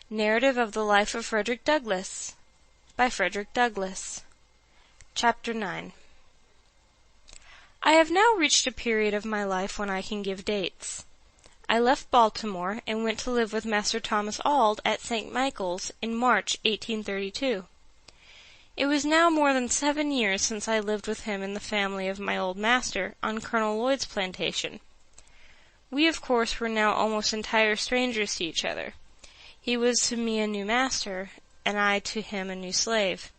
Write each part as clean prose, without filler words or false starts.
Narrative of the Life of Frederick Douglass by Frederick Douglass. Chapter 9. I have now reached a period of my life when I can give dates. I left Baltimore and went to live with Master Thomas Auld at St. Michael's in March 1832. It was now more than 7 years since I lived with him in the family of my old master on Colonel Lloyd's plantation. We, of course, were now almost entire strangers to each other. He was to me a new master, and I to him a new slave.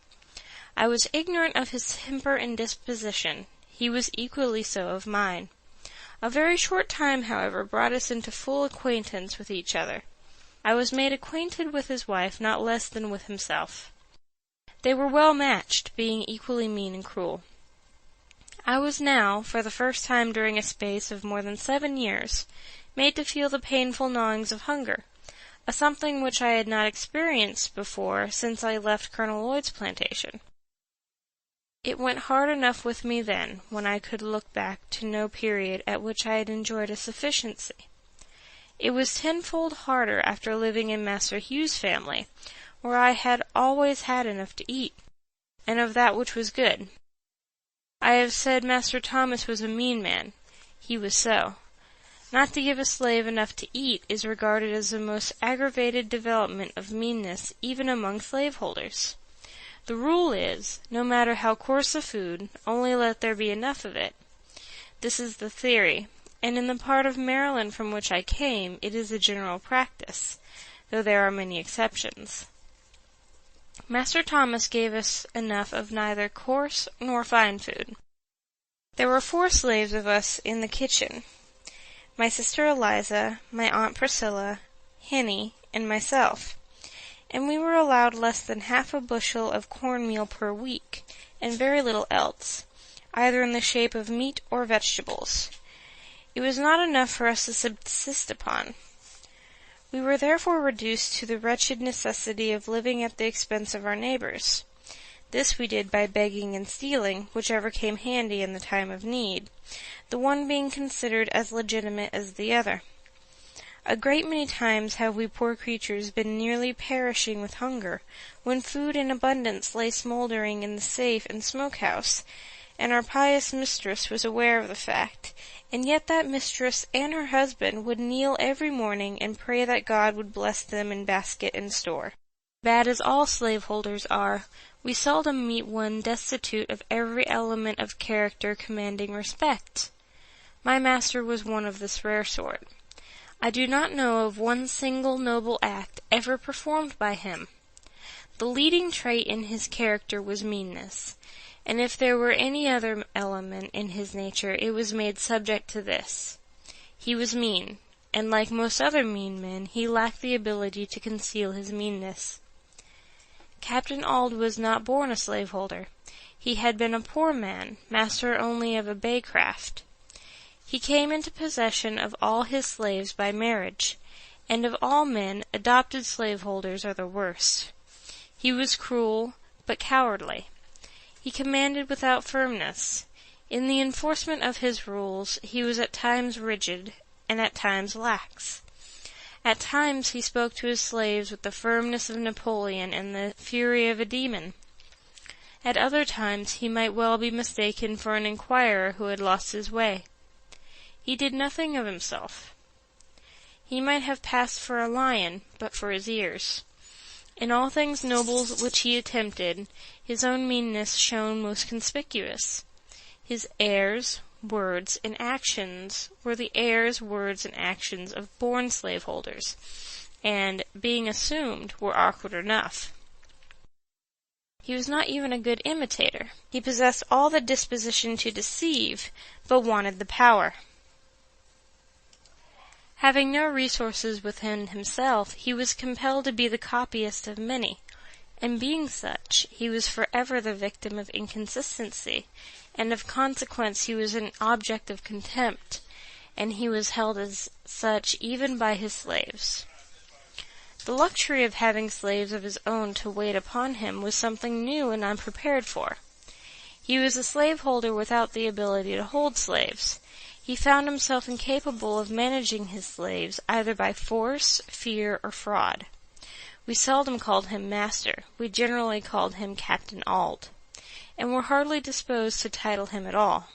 I was ignorant of his temper and disposition. He was equally so of mine. A very short time, however, brought us into full acquaintance with each other. I was made acquainted with his wife not less than with himself. They were well matched, being equally mean and cruel. I was now, for the first time during a space of more than 7 years, made to feel the painful gnawings of hunger, a something which I had not experienced before since I left Colonel Lloyd's plantation. It went hard enough with me then, when I could look back to no period at which I had enjoyed a sufficiency. It was tenfold harder after living in Master Hugh's family, where I had always had enough to eat, and of that which was good. I have said Master Thomas was a mean man. He was so. Not to give a slave enough to eat is regarded as the most aggravated development of meanness even among slaveholders. The rule is, no matter how coarse the food, only let there be enough of it. This is the theory, and in the part of Maryland from which I came, it is a general practice, though there are many exceptions. Master Thomas gave us enough of neither coarse nor fine food. There were 4 slaves of us in the kitchen, my sister Eliza, my Aunt Priscilla, Henny, and myself, and we were allowed less than half a bushel of cornmeal per week, and very little else, either in the shape of meat or vegetables. It was not enough for us to subsist upon. We were therefore reduced to the wretched necessity of living at the expense of our neighbors. This we did by begging and stealing, whichever came handy in the time of need, the one being considered as legitimate as the other. A great many times have we poor creatures been nearly perishing with hunger, when food in abundance lay smouldering in the safe and smoke-house, and our pious mistress was aware of the fact, and yet that mistress and her husband would kneel every morning and pray that God would bless them in basket and store. Bad as all slaveholders are, we seldom meet one destitute of every element of character commanding respect. My master was one of this rare sort. I do not know of one single noble act ever performed by him. The leading trait in his character was meanness, and if there were any other element in his nature, it was made subject to this. He was mean, and like most other mean men, he lacked the ability to conceal his meanness. Captain Auld was not born a slaveholder. He had been a poor man, master only of a bay craft. He came into possession of all his slaves by marriage, and of all men, adopted slaveholders are the worst. He was cruel, but cowardly. He commanded without firmness. In the enforcement of his rules, he was at times rigid, and at times lax. At times he spoke to his slaves with the firmness of Napoleon and the fury of a demon. At other times he might well be mistaken for an inquirer who had lost his way. He did nothing of himself. He might have passed for a lion, but for his ears. In all things noble which he attempted, his own meanness shone most conspicuous. His airs, words, and actions were the airs, words, and actions of born slaveholders, and, being assumed, were awkward enough. He was not even a good imitator. He possessed all the disposition to deceive, but wanted the power. Having no resources within himself, he was compelled to be the copyist of many, and being such, he was forever the victim of inconsistency, and of consequence he was an object of contempt, and he was held as such even by his slaves. The luxury of having slaves of his own to wait upon him was something new and unprepared for. He was a slaveholder without the ability to hold slaves. He found himself incapable of managing his slaves either by force, fear, or fraud. We seldom called him master, we generally called him Captain Auld, and were hardly disposed to title him at all.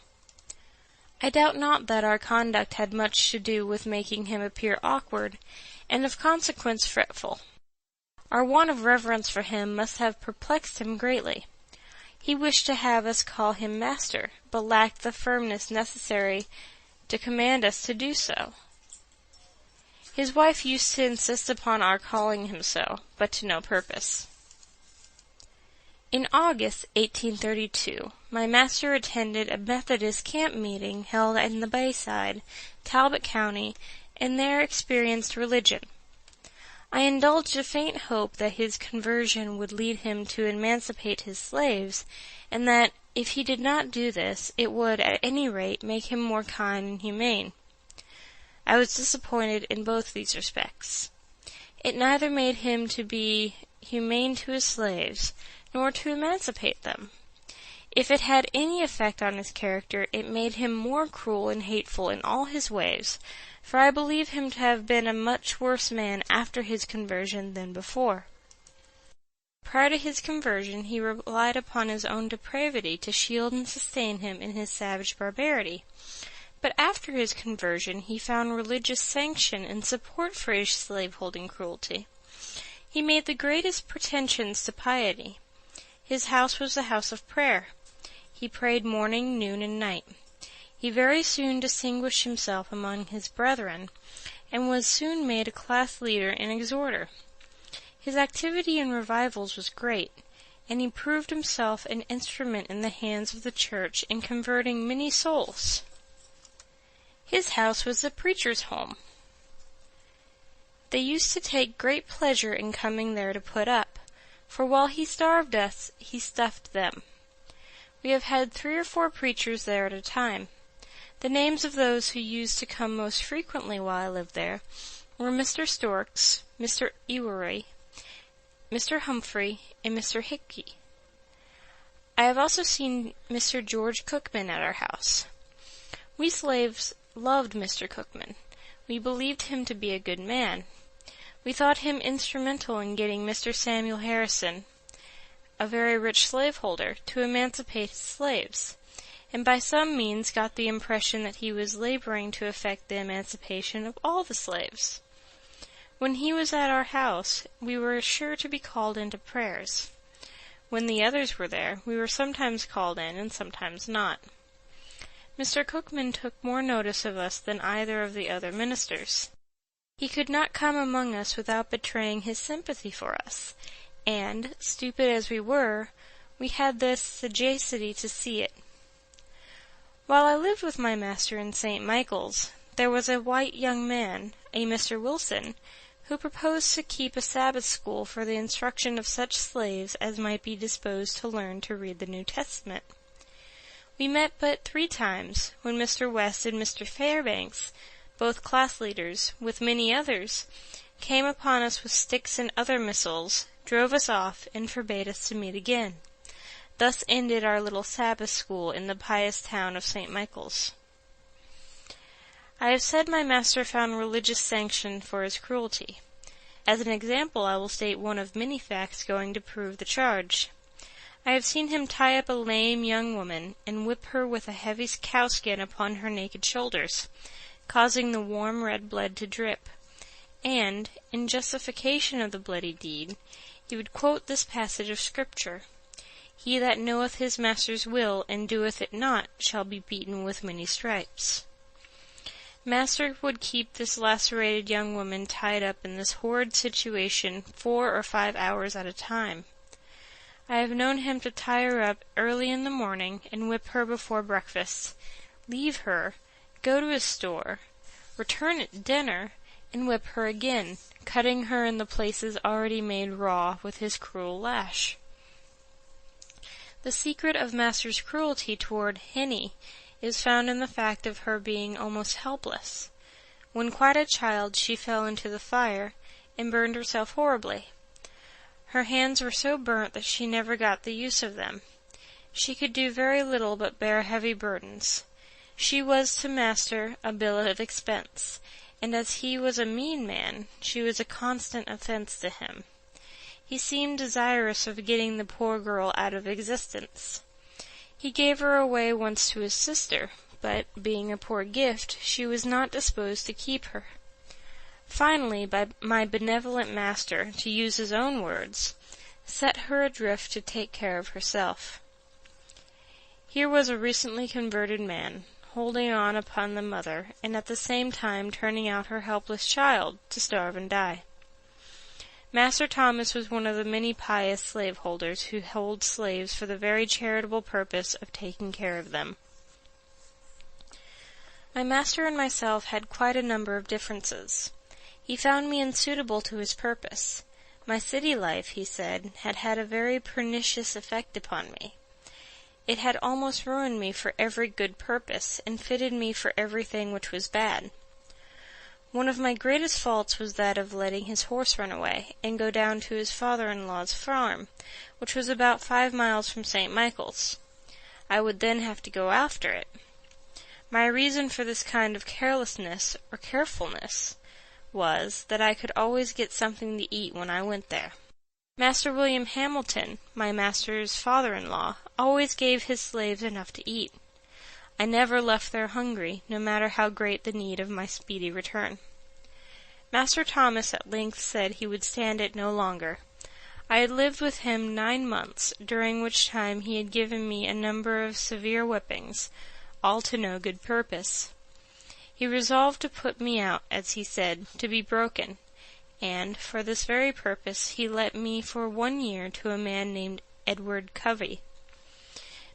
I doubt not that our conduct had much to do with making him appear awkward, and of consequence fretful. Our want of reverence for him must have perplexed him greatly. He wished to have us call him master, but lacked the firmness necessary to command us to do so. His wife used to insist upon our calling him so, but to no purpose. In August 1832, my master attended a Methodist camp meeting held in the Bayside, Talbot County, and there experienced religion. I indulged a faint hope that his conversion would lead him to emancipate his slaves, and that, if he did not do this, it would, at any rate, make him more kind and humane. I was disappointed in both these respects. It neither made him to be humane to his slaves, nor to emancipate them. If it had any effect on his character, it made him more cruel and hateful in all his ways, for I believe him to have been a much worse man after his conversion than before. Prior to his conversion he relied upon his own depravity to shield and sustain him in his savage barbarity, but after his conversion he found religious sanction and support for his slave-holding cruelty. He made the greatest pretensions to piety. His house was a house of prayer. He prayed morning, noon, and night. He very soon distinguished himself among his brethren, and was soon made a class leader and exhorter. His activity in revivals was great, and he proved himself an instrument in the hands of the church in converting many souls. His house was the preacher's home. They used to take great pleasure in coming there to put up, for while he starved us, he stuffed them. We have had 3 or 4 preachers there at a time. The names of those who used to come most frequently while I lived there were Mr. Storks, Mr. Ewery, Mr. Humphrey, and Mr. Hickey. I have also seen Mr. George Cookman at our house. We slaves loved Mr. Cookman. We believed him to be a good man. We thought him instrumental in getting Mr. Samuel Harrison, a very rich slaveholder, to emancipate his slaves, and by some means got the impression that he was laboring to effect the emancipation of all the slaves. When he was at our house, we were sure to be called into prayers. When the others were there, we were sometimes called in and sometimes not. Mr. Cookman took more notice of us than either of the other ministers. He could not come among us without betraying his sympathy for us, and, stupid as we were, we had the sagacity to see it. While I lived with my master in St. Michael's, there was a white young man, a Mr. Wilson, who proposed to keep a Sabbath school for the instruction of such slaves as might be disposed to learn to read the New Testament. We met but 3 times, when Mr. West and Mr. Fairbanks, both class leaders, with many others, came upon us with sticks and other missiles, drove us off, and forbade us to meet again. Thus ended our little Sabbath school in the pious town of St. Michael's. I have said my master found religious sanction for his cruelty. As an example, I will state one of many facts going to prove the charge. I have seen him tie up a lame young woman, and whip her with a heavy cowskin upon her naked shoulders, causing the warm red blood to drip, and, in justification of the bloody deed, he would quote this passage of Scripture, "He that knoweth his master's will, and doeth it not, shall be beaten with many stripes." Master would keep this lacerated young woman tied up in this horrid situation 4 or 5 hours at a time. I have known him to tie her up early in the morning and whip her before breakfast, leave her, go to his store, return at dinner, and whip her again, cutting her in the places already made raw with his cruel lash. The secret of master's cruelty toward Henny is found in the fact of her being almost helpless. When quite a child she fell into the fire, and burned herself horribly. Her hands were so burnt that she never got the use of them. She could do very little but bear heavy burdens. She was to master a bill of expense, and as he was a mean man, she was a constant offence to him. He seemed desirous of getting the poor girl out of existence. He gave her away once to his sister, but, being a poor gift, she was not disposed to keep her. Finally, my benevolent master, to use his own words, set her adrift to take care of herself. Here was a recently converted man, holding on upon the mother, and at the same time turning out her helpless child to starve and die. Master Thomas was one of the many pious slaveholders who hold slaves for the very charitable purpose of taking care of them. My master and myself had quite a number of differences. He found me unsuitable to his purpose. My city life, he said, had had a very pernicious effect upon me. It had almost ruined me for every good purpose, and fitted me for everything which was bad. One of my greatest faults was that of letting his horse run away, and go down to his father-in-law's farm, which was about 5 miles from St. Michael's. I would then have to go after it. My reason for this kind of carelessness, or carefulness, was, that I could always get something to eat when I went there. Master William Hamilton, my master's father-in-law, always gave his slaves enough to eat. I never left there hungry, no matter how great the need of my speedy return. Master Thomas at length said he would stand it no longer. I had lived with him 9 months, during which time he had given me a number of severe whippings, all to no good purpose. He resolved to put me out, as he said, to be broken, and, for this very purpose, he let me for 1 year to a man named Edward Covey.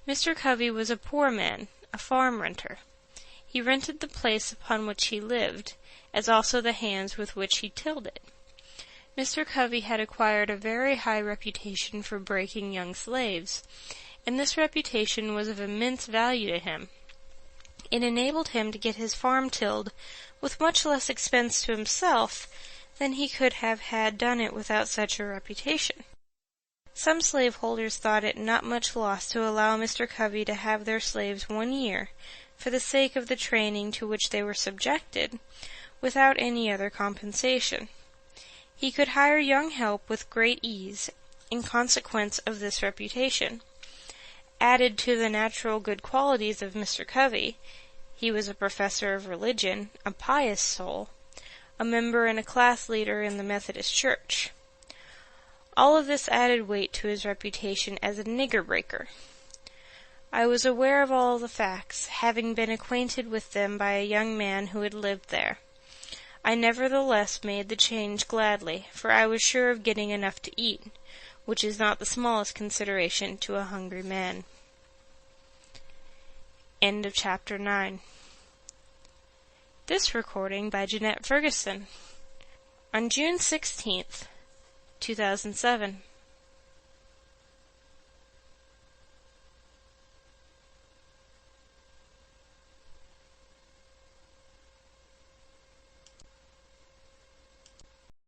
Mr. Covey was a poor man, a farm renter. He rented the place upon which he lived, as also the hands with which he tilled it. Mr. Covey had acquired a very high reputation for breaking young slaves, and this reputation was of immense value to him. It enabled him to get his farm tilled with much less expense to himself than he could have had done it without such a reputation. Some slaveholders thought it not much loss to allow Mr. Covey to have their slaves 1 year, for the sake of the training to which they were subjected, without any other compensation. He could hire young help with great ease, in consequence of this reputation. Added to the natural good qualities of Mr. Covey, he was a professor of religion, a pious soul, a member and a class leader in the Methodist Church. All of this added weight to his reputation as a nigger-breaker. I was aware of all the facts, having been acquainted with them by a young man who had lived there. I nevertheless made the change gladly, for I was sure of getting enough to eat, which is not the smallest consideration to a hungry man. End of Chapter 9. This recording by Jeanette Ferguson on June 16th, 2007.